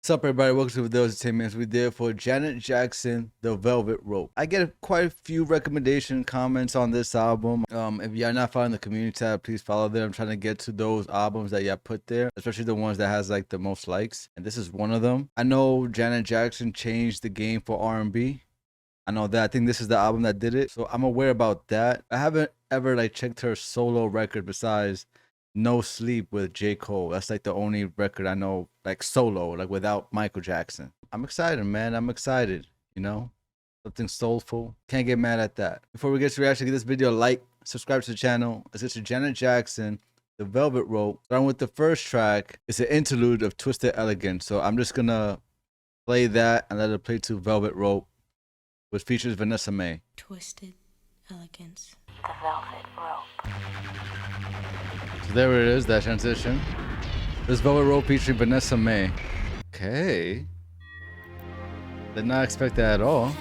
What's up, everybody? Welcome to Video Entertainment. We did for Janet Jackson, The Velvet Rope. I get quite a few recommendation comments on this album. If y'all not following the community tab, please follow there. I'm trying to get to those albums that y'all put there, especially the ones that has like the most likes. And this is one of them. I know Janet Jackson changed the game for R&B. I know that. I think this is the album that did it. So I'm aware about that. I haven't ever like checked her solo record besides No Sleep with J. Cole. That's like the only record I know like solo, like without Michael Jackson. I'm excited, man. I'm excited, you know? Something soulful. Can't get mad at that. Before we get to reaction, give this video a like, subscribe to the channel. It's to Janet Jackson, The Velvet Rope. Starting with the first track, it's an interlude of Twisted Elegance. So I'm just gonna play that and let it play to Velvet Rope, which features Vannesa-Mae. Twisted Elegance. The Velvet Rope. So there it is, that transition. This Velvet Rope featuring Vannesa-Mae. Okay. Did not expect that at all.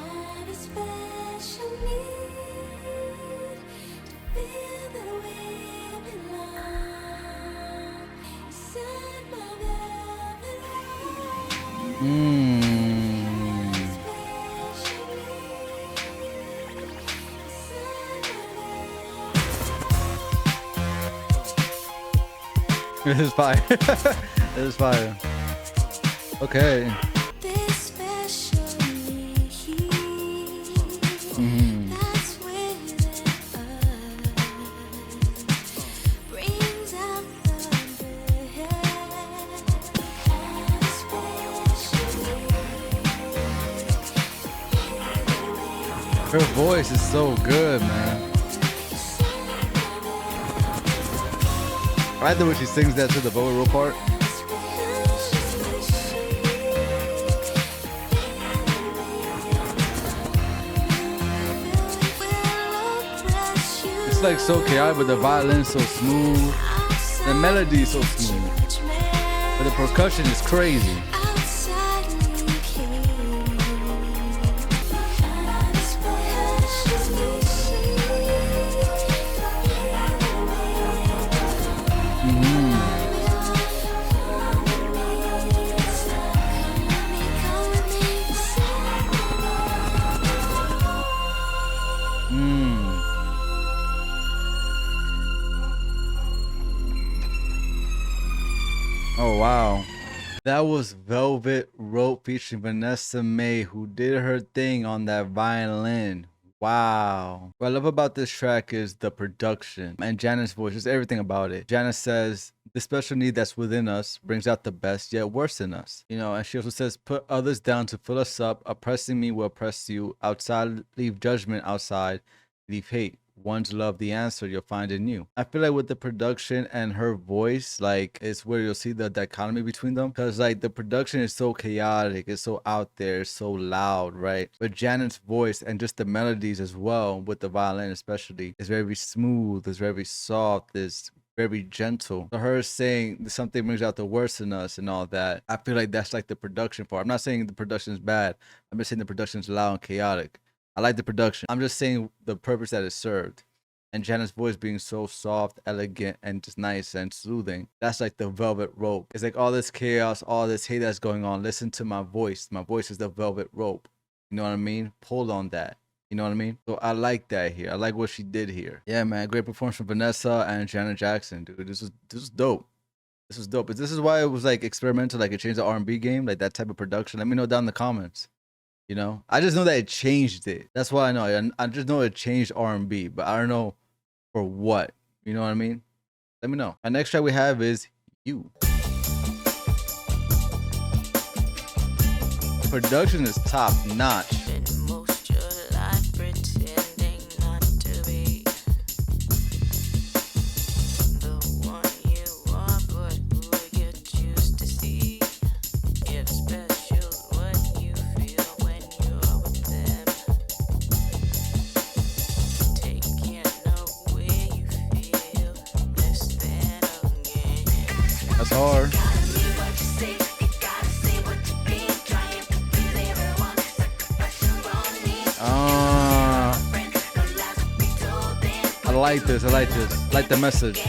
It is fire. It is fire. Okay. Her voice is so good, man. I like the way she sings that to the Velvet Rope part. It's like so chaotic, but the violin's so smooth. The melody is so smooth. But the percussion is crazy. Oh wow, that was Velvet Rope featuring Vannesa-Mae, who did her thing on that violin. Wow. What I love about this track is the production and Janet's voice, just everything about it. Janet says, the special need that's within us brings out the best yet worse in us. You know, and she also says, put others down to fill us up. Oppressing me will oppress you. Outside, leave judgment outside. Leave hate. One's love the answer you'll find in you. I feel like with the production and her voice, like it's where you'll see the dichotomy between them, because like the production is so chaotic, it's so out there, it's so loud, right? But Janet's voice and just the melodies as well, with the violin especially, is very smooth, it's very soft, it's very gentle. So her saying something brings out the worst in us and all that, I feel like that's like the production part. I'm not saying the production is bad, I'm just saying the production is loud and chaotic. I like the production. I'm just saying the purpose that it served. And Janet's voice being so soft, elegant, and just nice and soothing. That's like the Velvet Rope. It's like all this chaos, all this hate that's going on. Listen to my voice. My voice is the Velvet Rope. You know what I mean? Pull on that. You know what I mean? So I like that here. I like what she did here. Yeah, man. Great performance from Vannesa and Janet Jackson, dude. This is dope. This was dope. But this is why it was like experimental, like it changed the R&B game, like that type of production. Let me know down in the comments. You know, I just know that it changed it. That's why I know. I just know it changed R&B, but I don't know for what. You know what I mean? Let me know. Our next track we have is You. Production is top notch. That's hard. I like this. I like this. I like the message.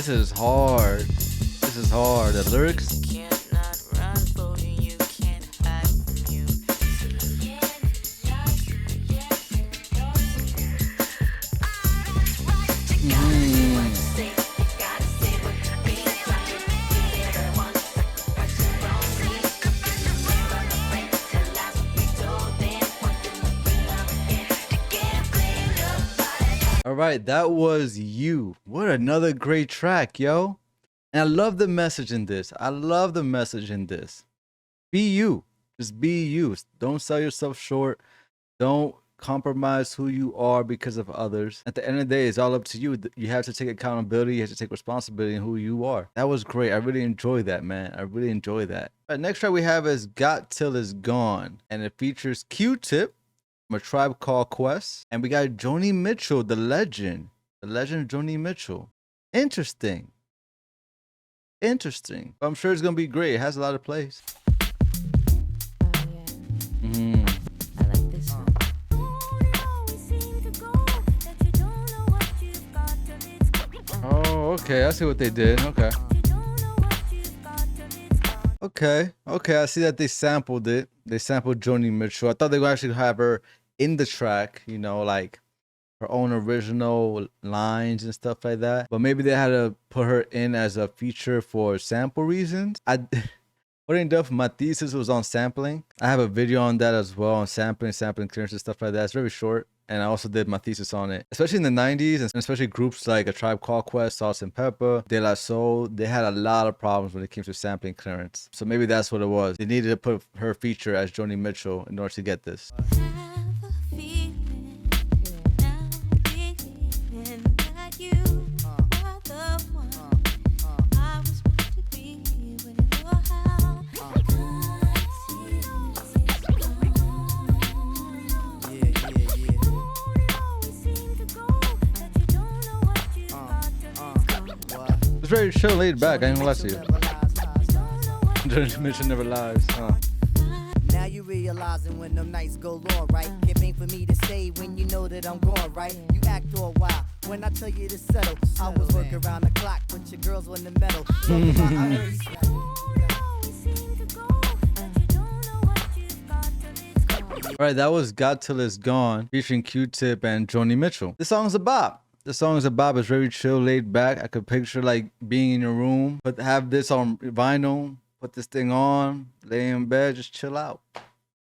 This is hard. This is hard. The lyrics. Cannot run for you, you can't hide from you. All right, that was You. What another great track, yo. And I love the message in this. I love the message in this. Be you. Just be you. Don't sell yourself short. Don't compromise who you are because of others. At the end of the day, it's all up to you. You have to take accountability. You have to take responsibility in who you are. That was great. I really enjoy that, man. I really enjoy that. All right, next track we have is Got Till It's Gone. And it features Q-Tip from A Tribe Called Quest. And we got Joni Mitchell, the legend. The legend Joni Mitchell. Interesting. Interesting. But I'm sure it's going to be great. It has a lot of plays. Oh, yeah. I like this one. Oh, okay. I see what they did. Okay. Okay. I see that they sampled it. They sampled Joni Mitchell. I thought they would actually have her in the track, you know, like her own original lines and stuff like that. But maybe they had to put her in as a feature for sample reasons. What I ended up, my thesis was on sampling. I have a video on that as well, on sampling clearance and stuff like that. It's very short. And I also did my thesis on it. Especially in the 90s, and especially groups like A Tribe Called Quest, Sauce and Pepper, De La Soul, they had a lot of problems when it came to sampling clearance. So maybe that's what it was. They needed to put her feature as Joni Mitchell in order to get this. It's very chill, laid back. I ain't gonna lie to you. Joni Mitchell never lies. Now you realizing when them nights go long, right? It ain't for me to say when you know that I'm gone, right? You act all wild when I tell you to settle. I was working around the clock, but your girls on the metal. Alright, that was Got Till It's Gone, featuring Q-Tip and Joni Mitchell. This song's a bop. The song is a bop. It's very chill, laid back. I could picture like being in your room, but have this on vinyl, put this thing on, lay in bed, just chill out.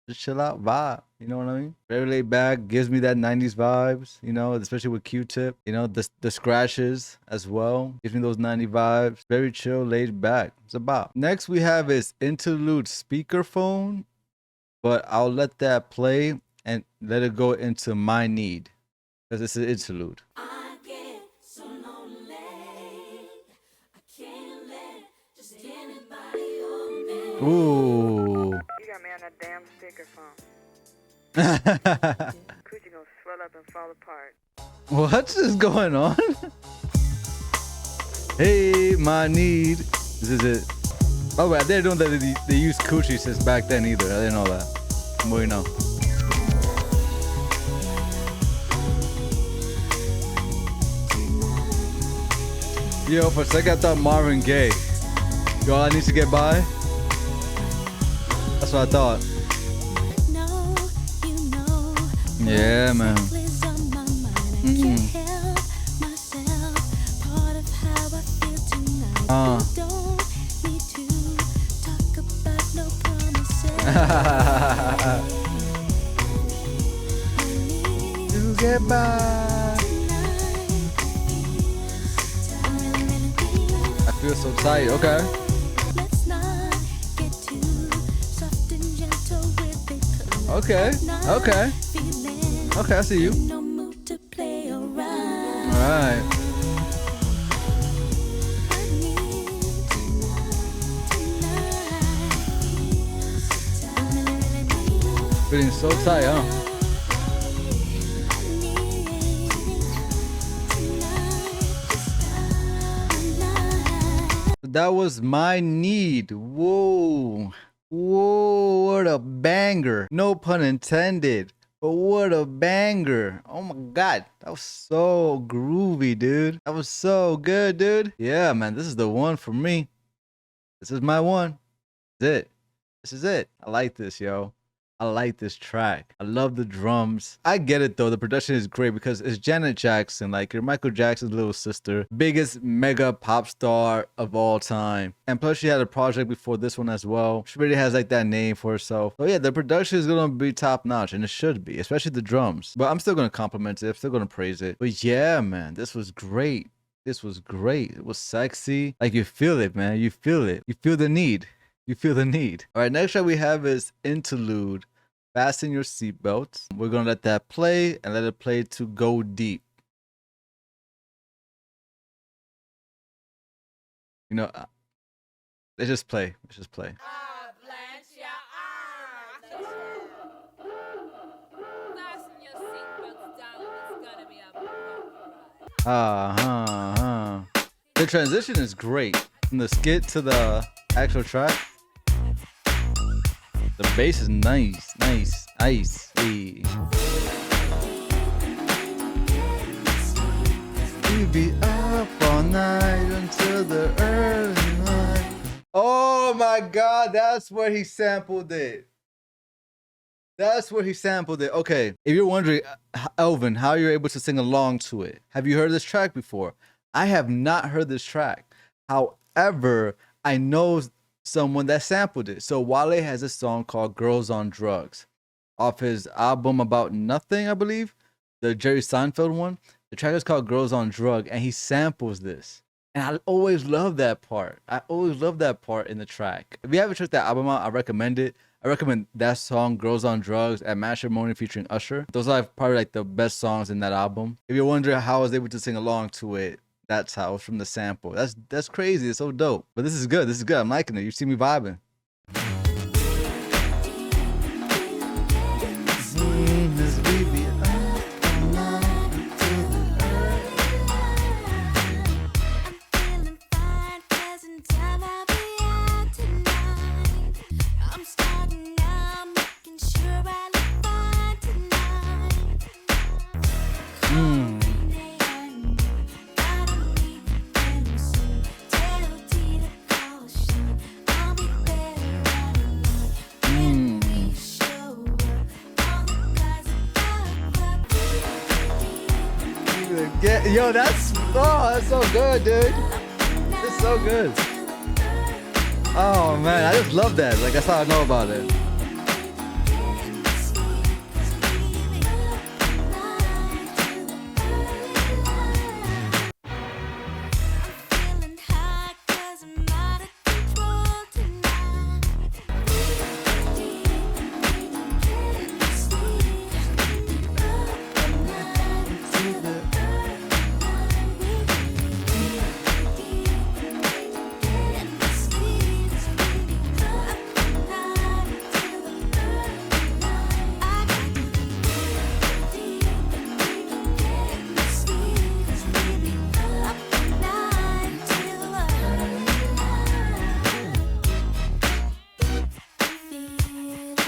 Just chill out, vibe. You know what I mean? Very laid back, gives me that 90s vibes, you know, especially with Q-Tip. You know, the scratches as well. Gives me those 90s vibes. Very chill, laid back. It's a bop. Next we have is Interlude Speakerphone, but I'll let that play and let it go into My Need, because it's an interlude. Ooh. You got me on that damn speakerphone. Coochie gonna swell up and fall apart. What's is going on? Hey, My Need. This is it. Oh, wait, I didn't know that they used coochie since back then either. I didn't know that. What do you know? Yo, for a second I thought Marvin Gaye. Yo, all I need to get by. That's what I thought. Yeah, man. You get by. I feel so tight. Okay. Okay. Okay, I see you. Alright. Feeling so tight, huh? That was My Need. Whoa. Whoa, what a banger. No pun intended. But what a banger. Oh my god. That was so groovy, dude. That was so good, dude. Yeah, man. This is the one for me. This is my one. This is it. This is it. I like this, yo. I like this track. I love the drums. I get it though. The production is great because it's Janet Jackson, like your Michael Jackson's little sister, biggest mega pop star of all time. And plus, she had a project before this one as well. She really has like that name for herself. So yeah, the production is gonna be top notch, and it should be, especially the drums. But I'm still gonna compliment it. I'm still gonna praise it. But yeah, man, this was great. This was great. It was sexy. Like you feel it, man. You feel it. You feel the need. You feel the need. All right, next track we have is Interlude. Fasten your seatbelts. We're gonna let that play and let it play to Go Deep. You know, let's just play. Let's just play. The transition is great from the skit to the actual track. The bass is nice. Hey. We be up all night until the early night. Oh my god, that's where he sampled it. That's where he sampled it. Okay, if you're wondering, Elvin, how you're able to sing along to it, have you heard this track before? I have not heard this track. However, I know someone that sampled it. So Wale has a song called Girls on Drugs off his album About Nothing, I believe, the Jerry Seinfeld one. The track is called Girls on Drug, and he samples this. And I always love that part. I always love that part in the track. If you haven't checked that album out, I recommend it. I recommend that song, Girls on Drugs, at Matrimony featuring Usher. Those are probably like the best songs in that album. If you're wondering how I was able to sing along to it, that's how it's from the sample. That's crazy. It's so dope. But this is good. This is good. I'm liking it. You see me vibing. Yo, that's so good, dude. It's so good. Oh man, I just love that. Like, that's how I know about it.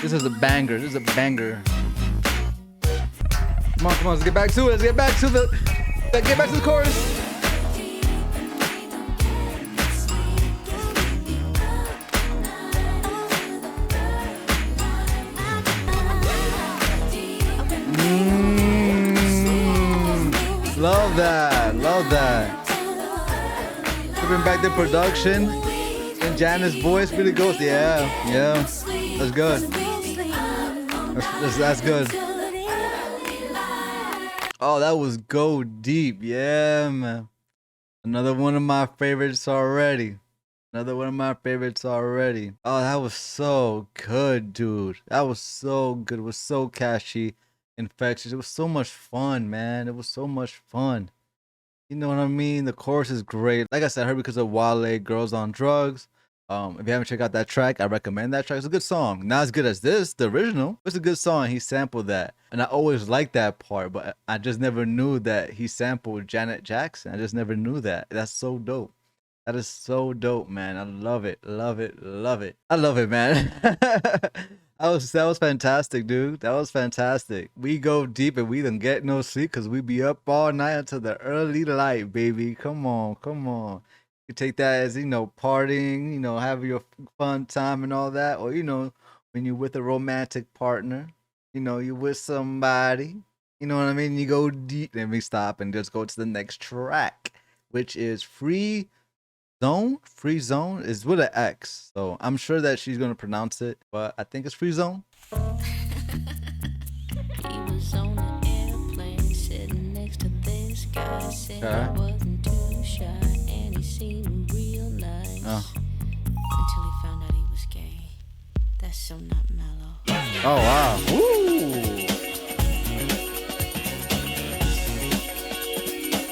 This is a banger. This is a banger. Come on, let's get back to it. Let's get back to the chorus. Love that. Love that. Bring back the production and Janet's voice really goes. Yeah. That's good. That's good. Oh, that was Go Deep. Yeah, man. Another one of my favorites already. Oh, that was so good, dude. That was so good. It was so catchy, infectious. It was so much fun, man. It was so much fun. You know what I mean? The chorus is great. Like I said, I heard because of Wale, Girls on Drugs. If you haven't checked out that track, I recommend that track. It's a good song. Not as good as this, the original. It's a good song. He sampled that. And I always liked that part, but I just never knew that he sampled Janet Jackson. I just never knew that. That's so dope. That is so dope, man. I love it. I love it, man. That was fantastic, dude. That was fantastic. We go deep and we don't get no sleep because we be up all night until the early light, baby. Come on, come on. You take that as, partying, have your fun time and all that, or when you're with a romantic partner, you're with somebody. You know what I mean? You go deep. Let me stop and just go to the next track, which is Free Zone. Free Zone is with an X. So I'm sure that she's going to pronounce it, but I think it's Free Zone. He was on an airplane sitting next to this guy. Said I wasn't too shy and he seemed real nice. Until he found out he was gay. That's so not mellow. Oh, wow. Woo!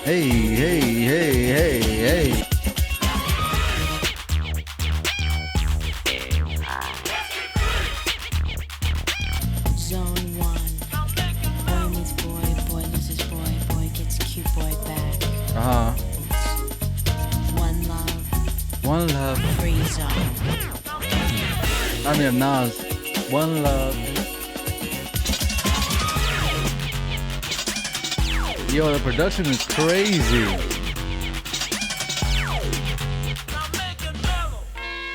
Hey, hey, hey, hey, hey. Zone 1. Boy meets boy, boy loses boy, boy gets cute boy back. One love. One love. Free zone. I mean, Nas. One love. Yo, the production is crazy.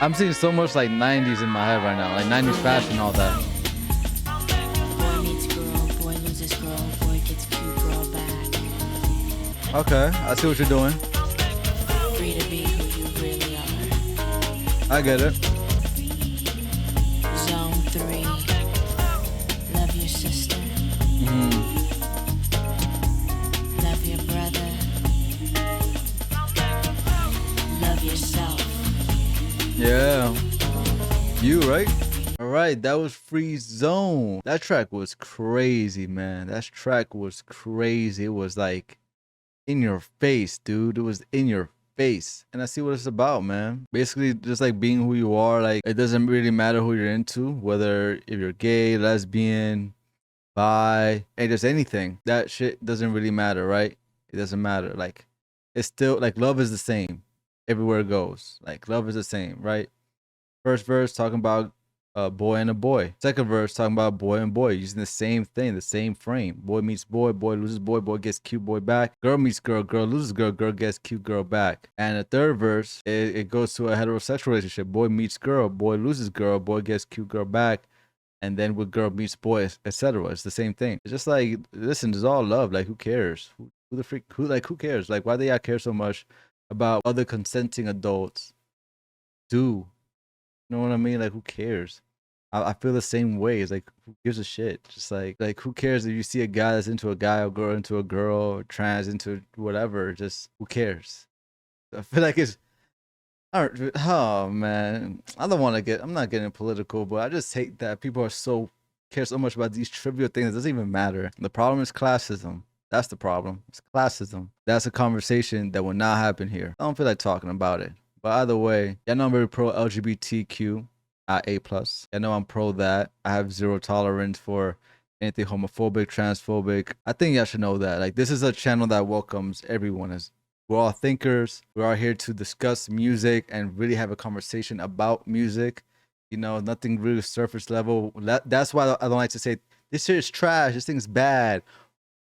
I'm seeing so much like 90s in my head right now, like 90s fashion and all that. Boy meets girl, boy loses girl, boy gets cute girl back. Okay, I see what you're doing. Free to be who you really are. I get it. Zone 3. Love your sister. Love your brother. Love yourself. Yeah. You, right? All right, that was Free Zone. That track was crazy, man. That track was crazy. It was like in your face, dude. It was in your face. And I see what it's about, man. Basically, just like being who you are. Like, it doesn't really matter who you're into, whether if you're gay, lesbian, bi, and just anything. That shit doesn't really matter, right? It doesn't matter. Like, it's still, like, love is the same everywhere it goes. Like, love is the same, right? First verse talking about a boy and a boy. Second verse talking about boy and boy, using the same thing, the same frame. Boy meets boy, boy loses boy, boy gets cute boy back. Girl meets girl, girl loses girl, girl gets cute girl back. And the third verse, it goes to a heterosexual relationship. Boy meets girl, boy loses girl, boy gets cute girl back. And then with girl meets boy, etc. It's the same thing. It's just like, listen, it's all love. Like, who cares? Who the freak? Who cares? Like, why do y'all care so much about other consenting adults? You know what I mean? Like, who cares? I feel the same way. It's like, who gives a shit? Just like who cares if you see a guy that's into a guy or girl into a girl or trans into whatever? Just who cares? I feel like it's, oh man, I don't want to get, I'm not getting political, but I just hate that people care so much about these trivial things. It doesn't even matter. The problem is classism. That's the problem. It's classism. That's a conversation that will not happen here. I don't feel like talking about it. But either way, y'all know I'm very pro LGBTQ A+. I know I'm pro that. I have zero tolerance for anything homophobic, transphobic. I think y'all should know that. Like, this is a channel that welcomes everyone. We're all thinkers. We're all here to discuss music and really have a conversation about music. You know, nothing really surface level. That's why I don't like to say, this shit is trash, this thing's bad.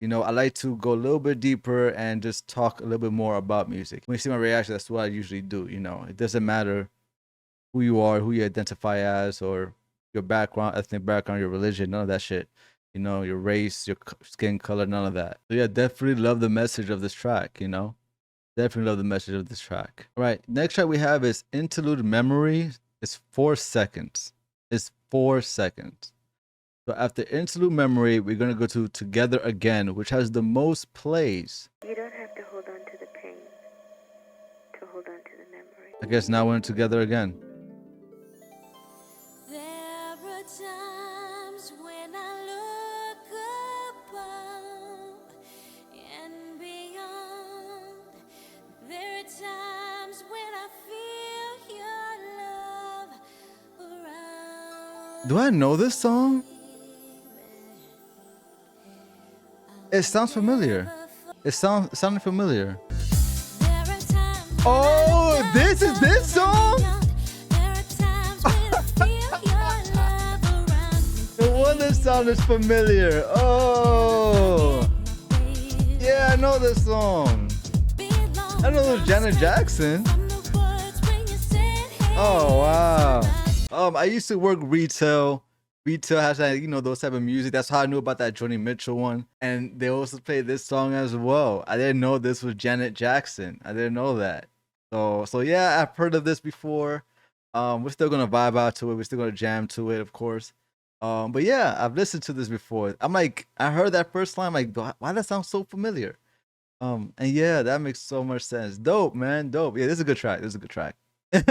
You know, I like to go a little bit deeper and just talk a little bit more about music. When you see my reaction, that's what I usually do. You know, it doesn't matter who you are, who you identify as, or your background, ethnic background, your religion, none of that shit. You know, your race, your skin color, none of that. So yeah, definitely love the message of this track, you know? Definitely love the message of this track. All right, next track we have is Interlude Memory. It's 4 seconds. It's 4 seconds. So after Interlude Memory, we're going to go to Together Again, which has the most plays. You don't have to hold on to the pain to hold on to the memory. I guess now we're in Together Again. There are times when I look above and beyond. There are times when I feel your love around. Do I know this song? It sounds familiar. It sounded familiar. Oh, this is this song? this sound is familiar. Oh, yeah, I know this song. I know this Janet Jackson. Oh wow. I used to work retail. Retail has that, you know, those type of music. That's how I knew about that Joni Mitchell one. And they also played this song as well. I didn't know this was Janet Jackson. I didn't know that. So yeah, I've heard of this before. We're still gonna vibe out to it. We're still gonna jam to it, of course. But yeah, I've listened to this before. I'm like, I heard that first line, I'm like, why that sounds so familiar? And yeah, that makes so much sense. Dope, man, dope. Yeah, this is a good track. This is a good track. Yeah,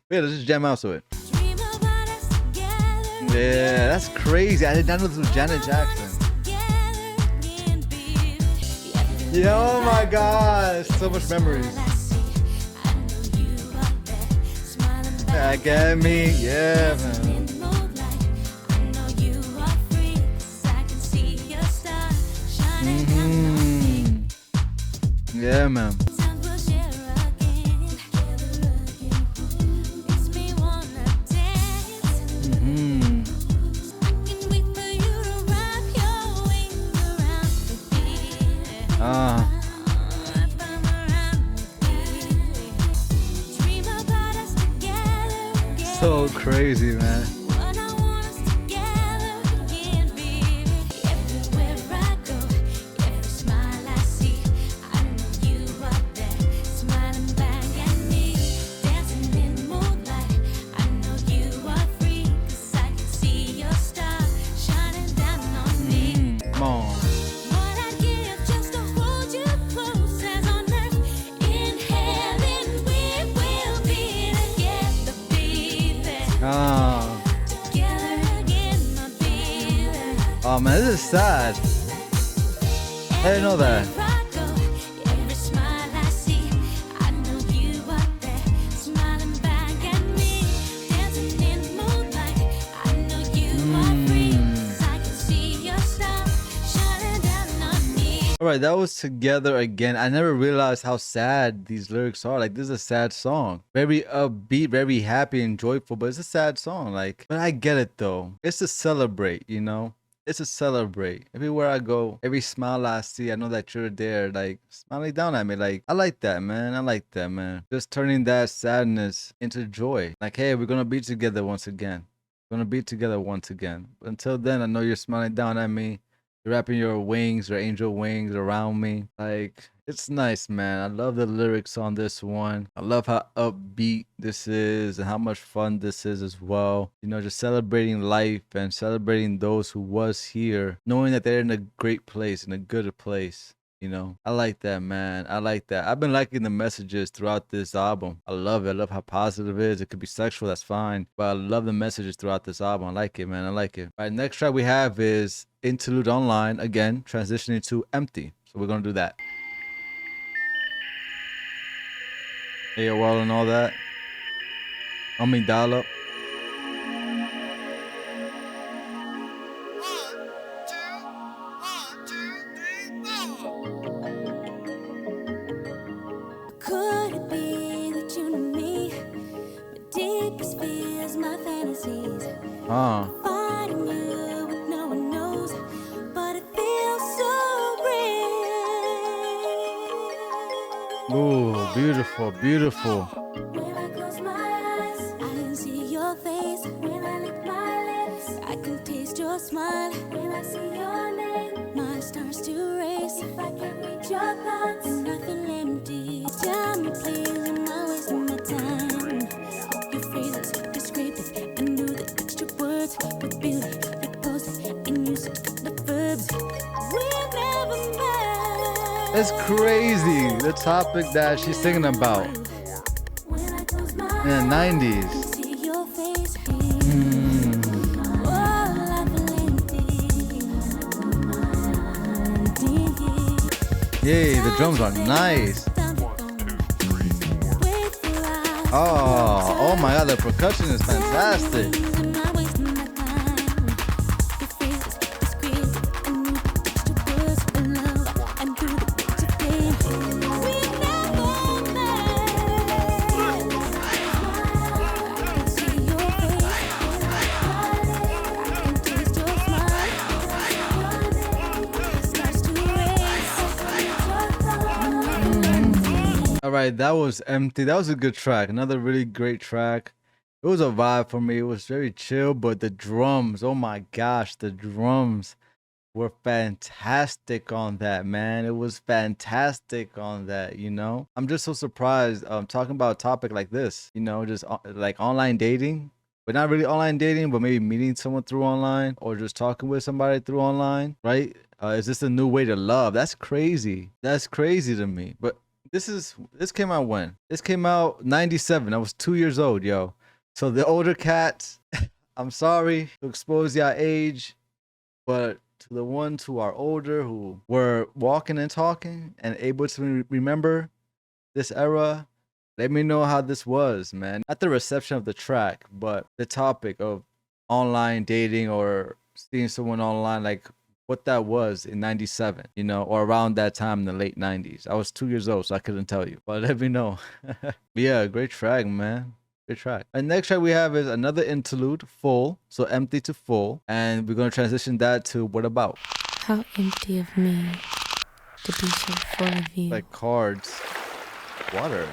let's just jam out to it. Yeah, that's crazy. I did not know this was Janet Jackson. Yeah, oh my god, so much memories. Back at me, yeah, man. Yeah, man. So crazy, man. Oh man, this is sad. I didn't know that. Alright, that was Together Again. I never realized how sad these lyrics are. Like, this is a sad song. Very upbeat, very happy and joyful, but it's a sad song. Like, but I get it though. It's to celebrate, you know? It's to celebrate. Everywhere I go, every smile I see, I know that you're there, like, smiling down at me. Like, I like that, man. I like that, man. Just turning that sadness into joy. Like, hey, we're gonna be together once again. We're gonna be together once again. But until then, I know you're smiling down at me. You're wrapping your wings, your angel wings around me. Like, it's nice, man. I love the lyrics on this one. I love how upbeat this is and how much fun this is as well. You know, just celebrating life and celebrating those who was here, knowing that they're in a great place, in a good place. You know, I like that, man. I like that. I've been liking the messages throughout this album. I love it. I love how positive it is. It could be sexual, that's fine. But I love the messages throughout this album. I like it, man. I like it. All right, next track we have is Interlude Online. Again, transitioning to Empty. So we're going to do that. AOL and all that. Dial-up. Could it be that you know me? My deepest fears, my fantasies. Fighting you with no one knows, but it feels so real. Ooh, beautiful, beautiful. When I close my eyes, I can see your face. When I lick my lips, I can taste your smile. When I see your name, my stars to race. If I can't reach your thoughts, then I feel empty. Tell me please, am I wasting my time? Your phrases, your scraping, and do the extra words with beauty, your poses, and use the verbs. We've never met. It's crazy, the topic that she's singing about in the 90s. Yay, the drums are nice. Oh my god, the percussion is fantastic. right, that was Empty. That was a good track. Another really great track. It was a vibe for me. It was very chill, but the drums, oh my gosh, the drums were fantastic on that, man. It was fantastic on that, you know? I'm just so surprised talking about a topic like this, you know, just like online dating, but not really online dating, but maybe meeting someone through online or just talking with somebody through online, right? Is this a new way to love? That's crazy. That's crazy to me. But this came out when? This came out 97. I was 2 years old, yo. So the older cats, I'm sorry to expose your age, but to the ones who are older, who were walking and talking and able to remember this era, let me know how this was, man. Not the reception of the track, but the topic of online dating or seeing someone online, like what that was in 97, you know, or around that time in the late 90s. I was 2 years old, so I couldn't tell you, but let me know. Yeah, great track, man. Good track. And next track we have is another interlude, Full. So Empty to Full. And we're going to transition that to What About? How empty of me to be so full of you. Like cards. Water.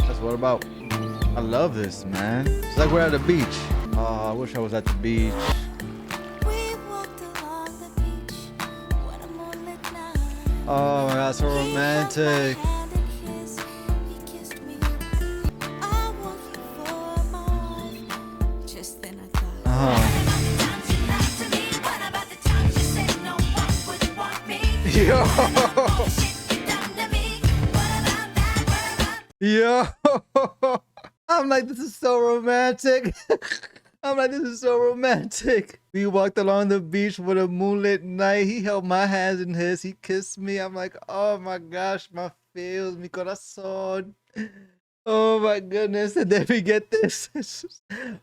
That's What About. I love this, man. It's like we're at the beach. Oh, I wish I was at the beach. We walked along the beach when a moonlit night. Oh my god, so romantic. Yo, yo, I'm like, this is so romantic. I'm like, this is so romantic. We walked along the beach with a moonlit night. He held my hands in his. He kissed me. I'm like, oh my gosh, my feels, mi corazón. Oh my goodness. And then we get this.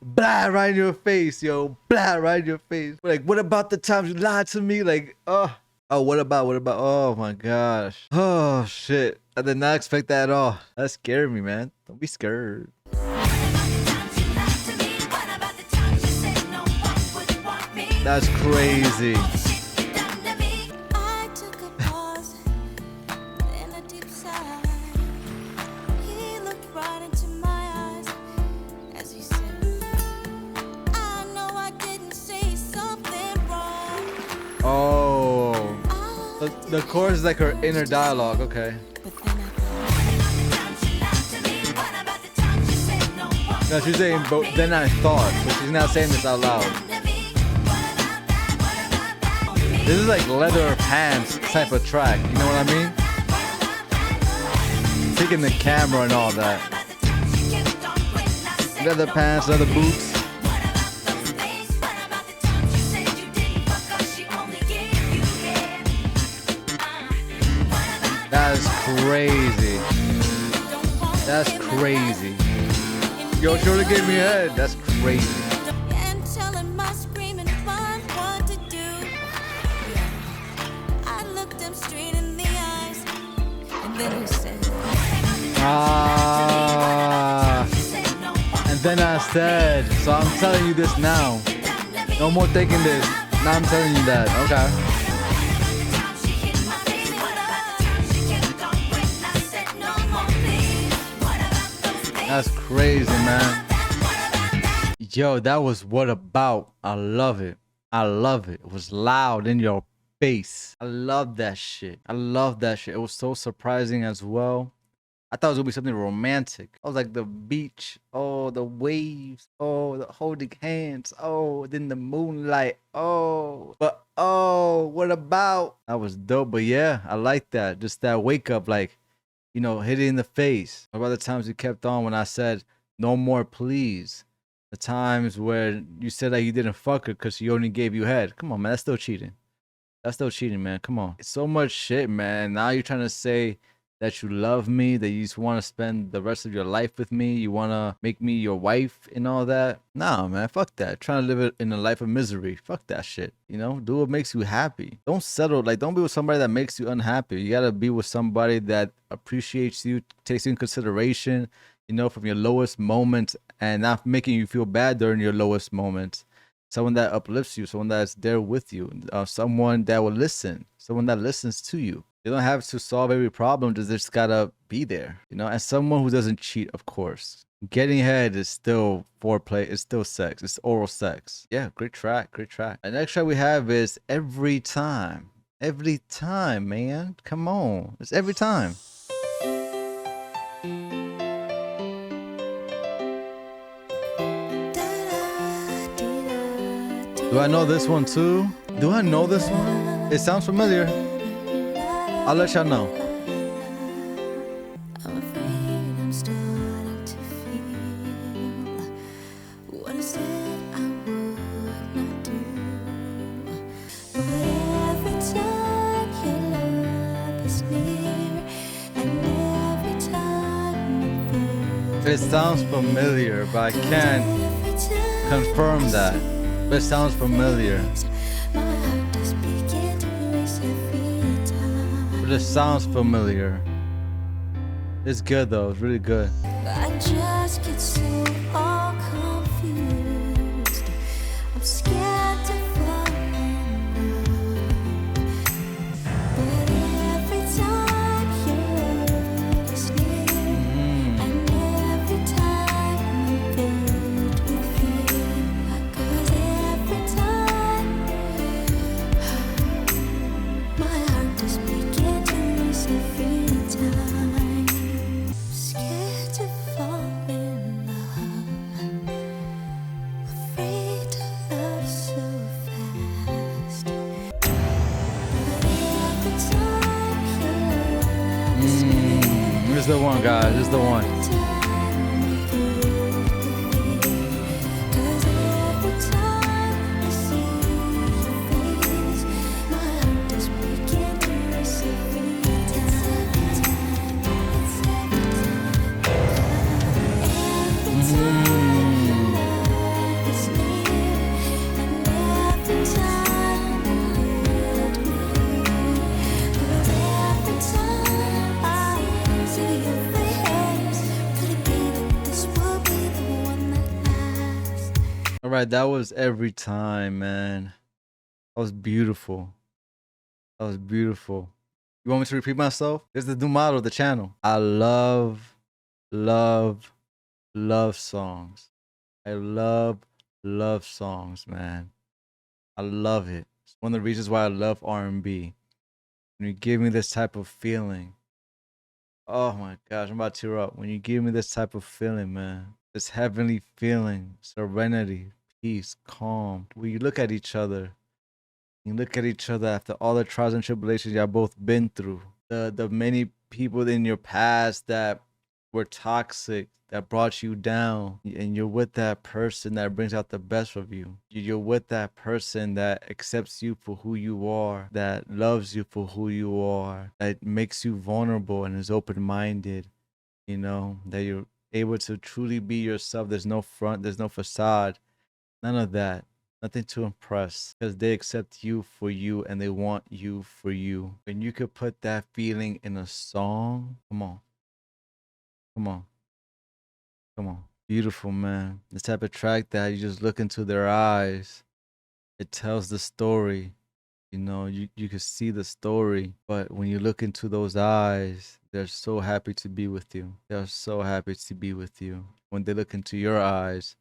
Blah, right in your face, yo. Blah, right in your face. Like, what about the times you lied to me? Like, oh, what about? Oh my gosh. Oh shit. I did not expect that at all. That scared me, man. Don't be scared. That's crazy. I took a pause, then a deep sigh. He looked right into my eyes as he said, I know I didn't say something wrong. Oh. The chorus is like her inner dialogue, okay. No, she's saying, but then I thought, but she's not saying this out loud. This is like leather pants type of track, you know what I mean? Taking the camera and all that. Leather pants, leather boots. That is crazy. That's crazy. Yo, Shorty gave me a head. That's crazy. And telling my screaming mind what to do. Yeah. I looked him straight in the eyes, and then he said, and then I said, so I'm telling you this now. No more thinking this. Now I'm telling you that. Okay. That's crazy, man. Yo, that was What About. I love it. I love it. It was loud in your face. I love that shit. I love that shit. It was so surprising as well. I thought it was gonna be something romantic. I was like the beach, oh, the waves, oh, the holding hands, oh, then the moonlight, oh, but oh, what about? That was dope, but yeah, I like that. Just that wake up, like, you know, hit it in the face. What about the times you kept on when I said, no more, please? The times where you said that you didn't fuck her because she only gave you head. Come on, man, that's still cheating. That's still cheating, man. Come on. It's so much shit, man. Now you're trying to say that you love me, that you just want to spend the rest of your life with me. You want to make me your wife and all that. Nah, man, fuck that. Trying to live it in a life of misery. Fuck that shit. You know, do what makes you happy. Don't settle. Like, don't be with somebody that makes you unhappy. You got to be with somebody that appreciates you, takes you in consideration, you know, from your lowest moments and not making you feel bad during your lowest moments. Someone that uplifts you, someone that's there with you, someone that will listen, someone that listens to you. You don't have to solve every problem. Just gotta be there, you know. As someone who doesn't cheat, of course, getting head is still foreplay. It's still sex. It's oral sex. Yeah, great track. Great track. The next track we have is Every Time. Every time, man. Come on. It's every time. Do I know this one too? Do I know this one? It sounds familiar. I'll let y'all know. I'm afraid I'm starting to feel what I said I would not do. But every time your love is near, and every time I feel It sounds familiar, but I can't confirm that. But it sounds familiar. my heart does begin to race every time. But it sounds familiar. It's good though. It's really good. I just get so all confused. I'm scared to fall in love. But every time your love is near, and every time I'm filled with fear, 'cause every time my heart just begins to race every time. Scared to fall in love, afraid to love so fast. But every time your love is near, Here's the one, guys. Here's the one. every time I'm filled with fear, 'cause every time I see your face, my heart does begin to race every time. It's every time your love is near, and every time I'm filled with fear, 'cause every time I see your face, could it be that this will be the one that lasts? All right, that was Every Time, man. That was beautiful. That was beautiful. You want me to repeat myself? This is the new model of the channel. I love, love, love songs. I love songs, man. I love it. It's one of the reasons why I love R&B. When you give me this type of feeling, oh my gosh, I'm about to tear up. When you give me this type of feeling, man, this heavenly feeling, serenity, peace, calm. When you look at each other, you look at each other after all the trials and tribulations y'all both been through. The many people in your past that were toxic, that brought you down, and you're with that person that brings out the best of you. You're with that person that accepts you for who you are, that loves you for who you are, that makes you vulnerable and is open-minded, you know, that you're able to truly be yourself. There's no front, there's no facade, none of that. Nothing to impress, because they accept you for you and they want you for you. When you could put that feeling in a song, come on. Come on. Come on. Beautiful, man. The type of track that you just look into their eyes. It tells the story. You know, you can see the story. But when you look into those eyes, they're so happy to be with you. They're so happy to be with you. When they look into your eyes,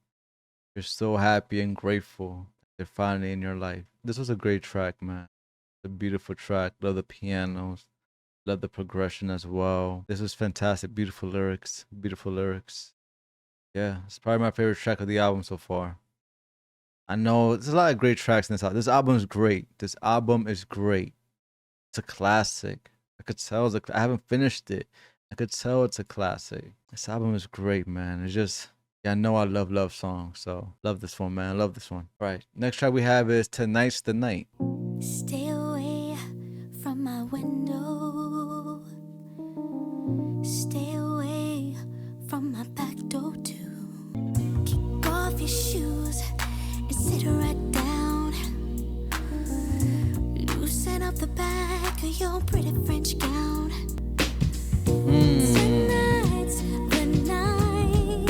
you're so happy and grateful they're finally in your life. This was a great track, man. A beautiful track. Love the pianos. Love the progression as well. This was fantastic. Beautiful lyrics. Beautiful lyrics. Yeah, it's probably my favorite track of the album so far. I know there's a lot of great tracks in this album. This album is great. This album is great. It's a classic. I could tell. I haven't finished it. I could tell it's a classic. This album is great, man. It's just... yeah, I know I love songs, so love this one, man. I love this one. All right, next track we have is Tonight's the Night. Stay away from my window. Stay away from my back door too. Kick off your shoes and sit right down. Loosen up the back of your pretty French gown. Tonight's the night.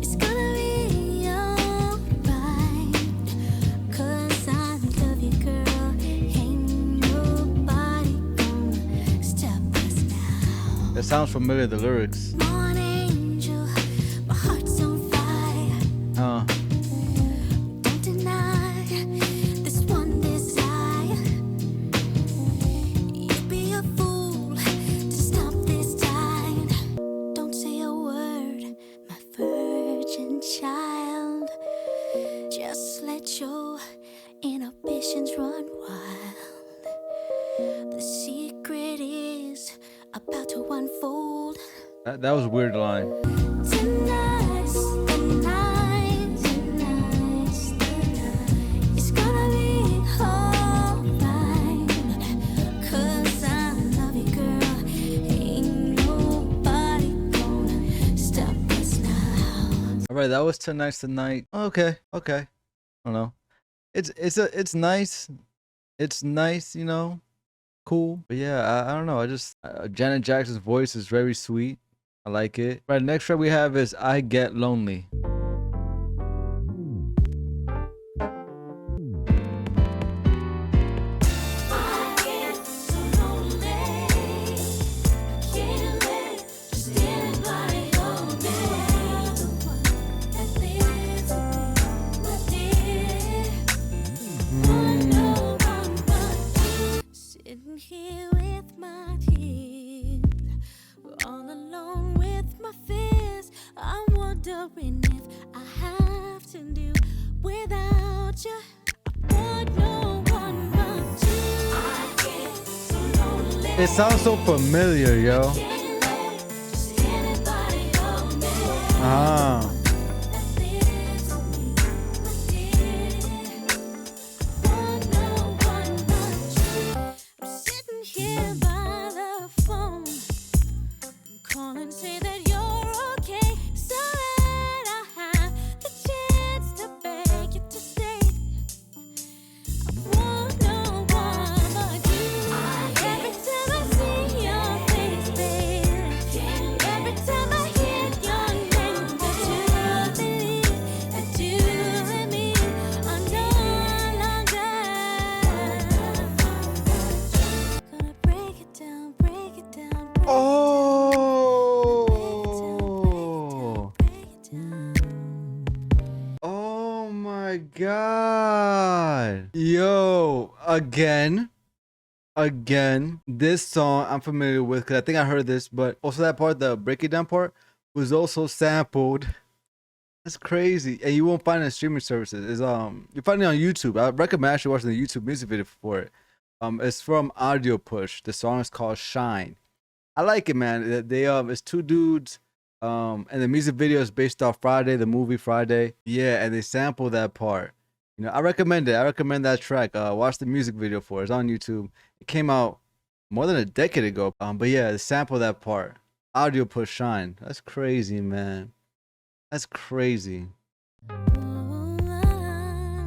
It's gonna be alright, 'cause I love you, girl. Ain't sounds familiar, the lyrics. Morning angel, my heart's on fire. Huh. Don't deny this one desire. You'd be a fool to stop this tide. Don't say a word, my virgin child. Just let your inhibitions run wild. The secret is about to unfold. That was a weird line. Tonight's the night. Tonight's the night. It's gonna be alright. 'Cause I love you, girl. Ain't nobody gonna stop us now. All right, that was Tonight's the Night. Okay. I don't know. It's nice. It's nice, you know. Cool. But yeah, I don't know. I just Janet Jackson's voice is very sweet. I like it. Right, next track we have is I Get Lonely. I get so lonely. Can't let just anybody on me. The one that lives with me, my dear. No one but you. Sitting here with my tears, all alone with my fears. I'm wondering if I have to do without you. I want no one but you. I get so lonely. It sounds so familiar, yo. Can't let just anybody on me. Ah. That lives with me, my dear. Want no one but you. I'm sitting here by the phone, calling, say that you're okay, so that I have the chance to beg you to stay. I want no one but you. Every time I see your face, baby, every time I hear your name, that you believe that you and me are no longer. Gonna break it down, break it down, break it Oh. down. Oh my God. Yo, again, this song I'm familiar with because I think I heard this, but also that part, the break it down part, was also sampled. That's crazy. And you won't find it in streaming services. It's you find it on YouTube. I recommend actually watching the YouTube music video for it. It's from Audio Push. The song is called Shine. I like it, man. They it's two dudes. And the music video is based off Friday, the movie Friday. Yeah, and they sample that part. You know, I recommend it. I recommend that track. Watch the music video for it. It's on YouTube. It came out more than a decade ago. But yeah, they sample that part. Audio Push Shine. That's crazy, man. That's crazy.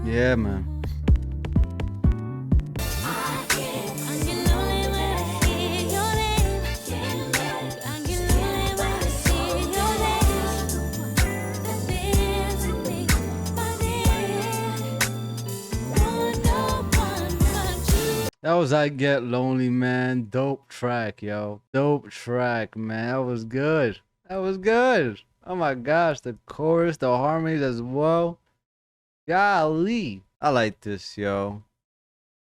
Yeah, man. That was I Get Lonely, man. Dope track, yo. Dope track, man. That was good. That was good. Oh my gosh, the chorus, the harmonies as well. Golly. I like this, yo.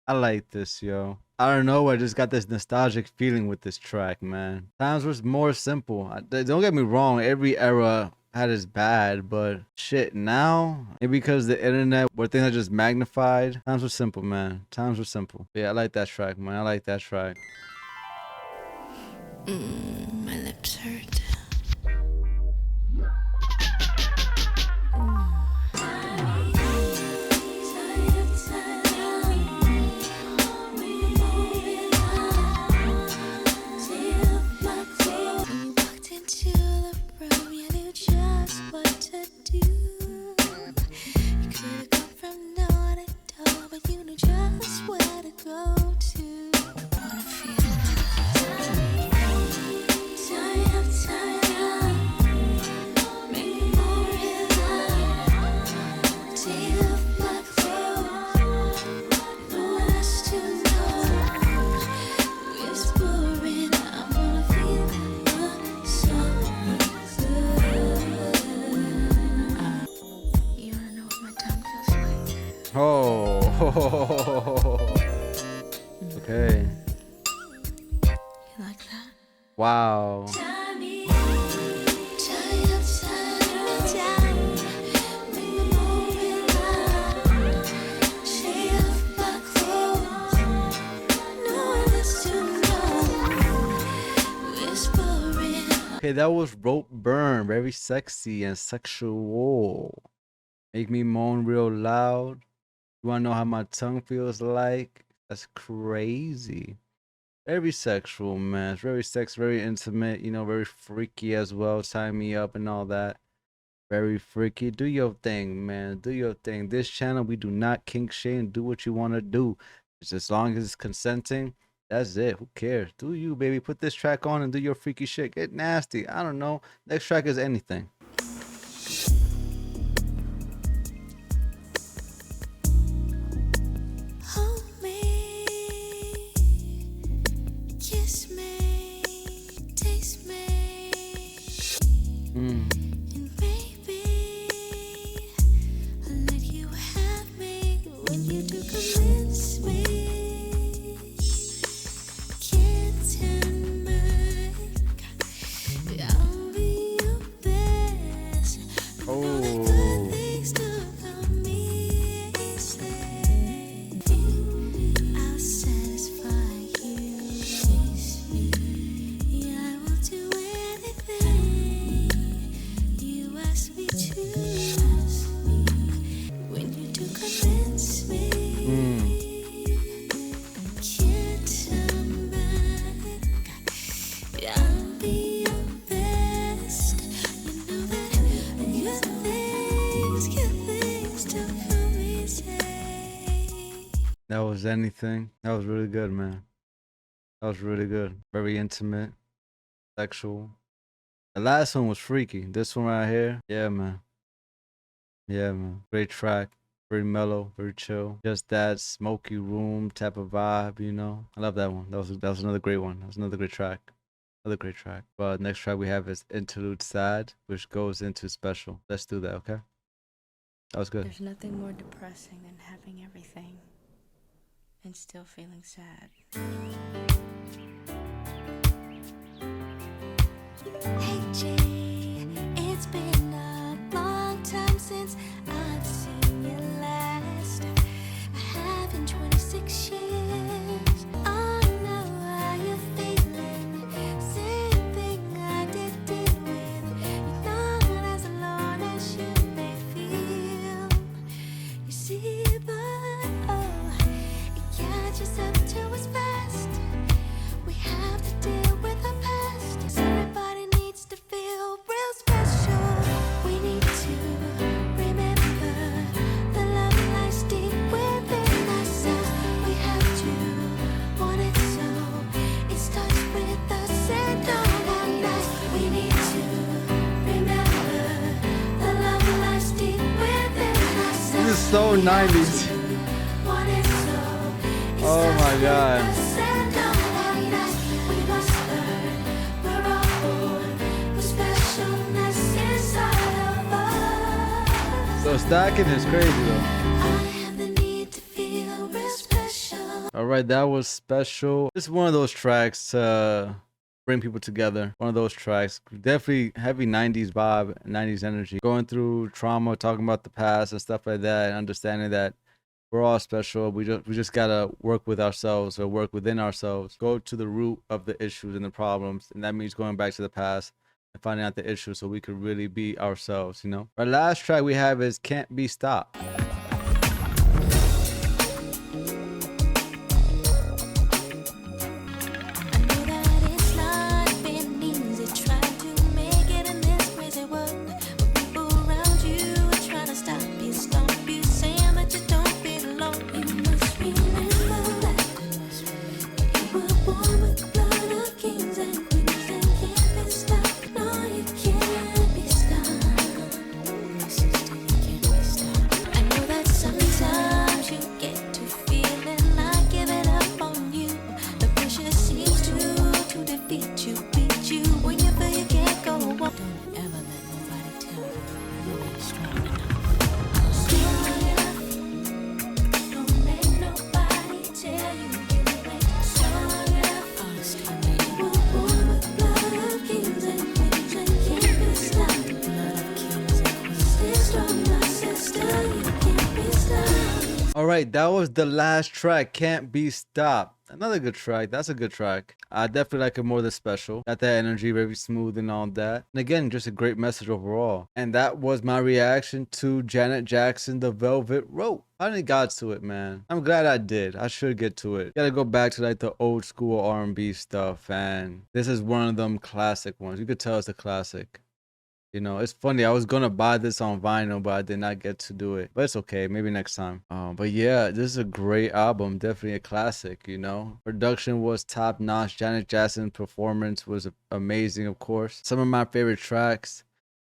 I like this, yo. I don't know, I just got this nostalgic feeling with this track, man. Times was more simple. Don't get me wrong, every era had its bad, but shit, now, maybe because the internet, where things are just magnified, times were simple, man. Times were simple. Yeah, I like that track, man. I like that track. My lips hurt. Time Oh. Okay. You like that? Wow. Tie me upside down, make me move around, shake off my clothes, no one has to know, whispering. Okay, that was Rope Burn. Very sexy and sexual. Make me moan real loud. You wanna know how my tongue feels like? That's crazy. Very sexual, man. It's very very intimate, you know, very freaky as well. Tie me up and all that. Very freaky. Do your thing, man. Do your thing. This channel, we do not kink shame. Do what you want to do. Just as long as it's consenting, that's it. Who cares? Do you, baby. Put this track on and do your freaky shit. Get nasty. I don't know. Next track is anything. Hold me, kiss me, taste me, and maybe I'll let you have me when you do convince me. Can't turn back. I'll be your best. And all the good things to come easy. I'll satisfy you. Yeah, I will do anything you ask me to. When you do convince me, can't turn back. I'll be your best. You know that good things to come easy. That was anything. That was really good, man. That was really good. Very intimate, sexual. The last one was freaky. This one right here, yeah, man. Yeah, man. Great track. Very mellow, very chill. Just that smoky room type of vibe, you know. I love that one. That was another great one. That was another great track. Another great track. But next track we have is Interlude Sad, which goes into Special. Let's do that, okay? That was good. There's nothing more depressing than having everything and still feeling sad. Hey G, it's been a long time since I've seen you last. I have in 26 years. Oh no, how you feeling? Same thing I did deal with. You're not as alone as you may feel. You see, but oh, it catches up to us fast. We have to deal with our past. 'Cause everybody needs to feel real special. We need to remember the love lies deep within ourselves. We have to want it so it starts with us and all our lives. We need to remember the love lies deep within ourselves. This is so 90s. Want it so it Oh starts my with God. us and all our lives. We must learn we're all born with specialness inside of us. So stacking is crazy though. I have the need to feel real special. All right, that was Special. This is one of those tracks to bring people together. One of those tracks, definitely heavy 90s vibe, 90s energy. Going through trauma, talking about the past and stuff like that, and understanding that we're all special. We just gotta work with ourselves or work within ourselves. Go to the root of the issues and the problems, and that means going back to the past and finding out the issues so we could really be ourselves. You know. Our last track we have is "Can't Be Stopped." I know that it's not been easy trying to make it in this crazy world. When people around you are trying to stop you, stomp you, saying that you don't belong. You must remember that you were born with the blood of kings and queens and can't be stopped. No, you can't be stopped. My sister, you can't be stopped. I know All right, that was the last track, Can't Be Stopped. Another good track. That's a good track. I definitely like it more than Special. Got that energy, very smooth and all that. And again, just a great message overall. And that was my reaction to Janet Jackson, The Velvet Rope. I finally got to it, man. I'm glad I did. I should get to it. Gotta go back to like the old school R&B stuff, and this is one of them classic ones. You could tell it's a classic. You know, it's funny. I was gonna buy this on vinyl, but I did not get to do it. But it's okay. Maybe next time. But yeah, this is a great album. Definitely a classic. You know, production was top notch. Janet Jackson's performance was amazing. Of course, some of my favorite tracks.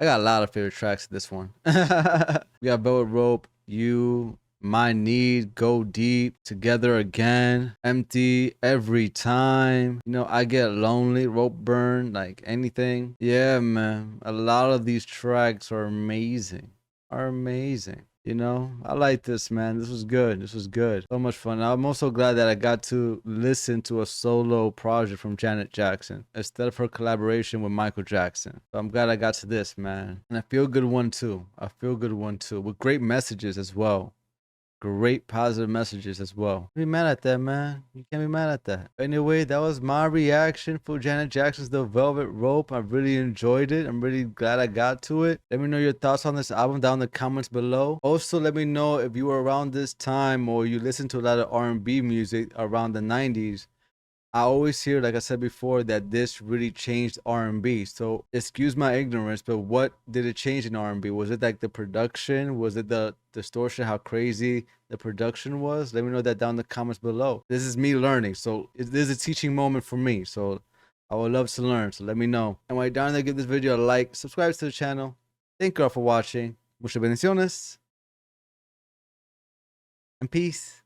I got a lot of favorite tracks in this one. We got Velvet Rope, You, My Need, Go Deep, Together Again, Empty, Every Time. You know, I Get Lonely, Rope Burn, like anything. Yeah, man. A lot of these tracks are amazing. You know, I like this, man. This was good. This was good. So much fun. I'm also glad that I got to listen to a solo project from Janet Jackson instead of her collaboration with Michael Jackson. So I'm glad I got to this, man. And I feel good one too. With great messages as well. Great positive messages as well. Can't be mad at that, man. You can't be mad at that. Anyway, that was my reaction for Janet Jackson's The Velvet Rope. I really enjoyed it. I'm really glad I got to it. Let me know your thoughts on this album down in the comments below. Also, let me know if you were around this time or you listen to a lot of R&B music around the 90s. I always hear, like I said before, that this really changed R&B. So excuse my ignorance, but what did it change in R&B? Was it like the production? Was it the distortion? How crazy the production was? Let me know that down in the comments below. This is me learning, so this is a teaching moment for me. So I would love to learn. So let me know. And while you're down there, give this video a like, subscribe to the channel. Thank you all for watching. Muchas bendiciones and peace.